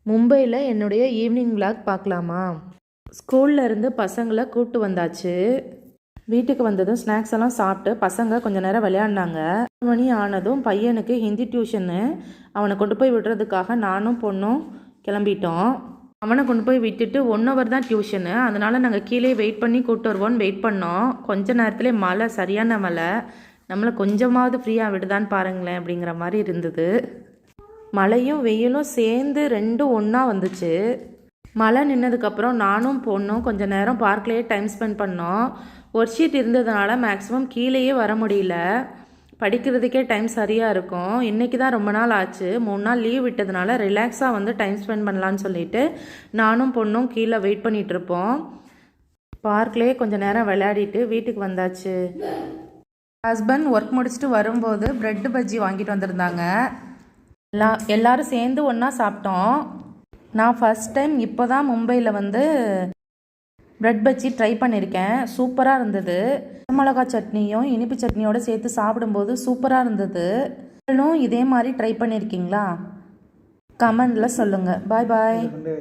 மும்பையில் என்னுடைய evening vlog பார்க்கலாமா? ஸ்கூல்ல இருந்து பசங்களை கூப்பிட்டு வந்தாச்சு. வீட்டுக்கு வந்ததும் ஸ்நாக்ஸ் எல்லாம் சாப்பிட்டு பசங்க கொஞ்சம் நேரம் விளையாடினாங்க. 1 மணி ஆனதும் பையனுக்கு ஹிந்தி டியூஷனு அவனை கொண்டு போய் விடுறதுக்காக நானும் பொண்ணும் கிளம்பிட்டோம். அவனை கொண்டு போய் விட்டுட்டு 1 ஹவர் தான் டியூஷனு, அதனால் நாங்கள் கீழே வெயிட் பண்ணி கூப்பிட்டு வருவோன்னு வெயிட் பண்ணோம். கொஞ்ச நேரத்துலேயே மழை, சரியான மழை. நம்மளை கொஞ்சமாவது ஃப்ரீயாக விடுதான்னு பாருங்களேன் அப்படிங்கிற மாதிரி இருந்தது. மழையும் வெயிலும் சேர்ந்து ரெண்டும் ஒன்றா வந்துச்சு. மழை நின்னதுக்கப்புறம் நானும் பொண்ணும் கொஞ்சம் நேரம் பார்க்லேயே டைம் ஸ்பெண்ட் பண்ணோம். ஒர்க் ஷீட் இருந்ததுனால மேக்ஸிமம் கீழேயே வர முடியல. படிக்கிறதுக்கே டைம் சரியாக இருக்கும். இன்றைக்கி தான் ரொம்ப நாள் ஆச்சு, 3 நாள் லீவ் விட்டதுனால ரிலாக்ஸாக வந்து டைம் ஸ்பெண்ட் பண்ணலான்னு சொல்லிட்டு நானும் பொண்ணும் கீழே வெயிட் பண்ணிகிட்ருப்போம். பார்க்லேயே கொஞ்சம் நேரம் விளையாடிட்டு வீட்டுக்கு வந்தாச்சு. ஹஸ்பண்ட் ஒர்க் முடிச்சுட்டு வரும்போது ப்ரெட்டு பஜ்ஜி வாங்கிட்டு வந்திருந்தாங்க. எல்லாரும் சேர்ந்து ஒன்றா சாப்பிட்டோம். நான் ஃபஸ்ட் டைம் இப்போ தான் மும்பையில் வந்து ப்ரெட் பஜ்ஜி ட்ரை பண்ணியிருக்கேன். சூப்பராக இருந்தது. மிளகா சட்னியும் இனிப்பு சட்னியோடு சேர்த்து சாப்பிடும்போது சூப்பராக இருந்தது. நீங்களும் இதே மாதிரி ட்ரை பண்ணியிருக்கீங்களா? கமெண்டில் சொல்லுங்கள். பாய் பாய்.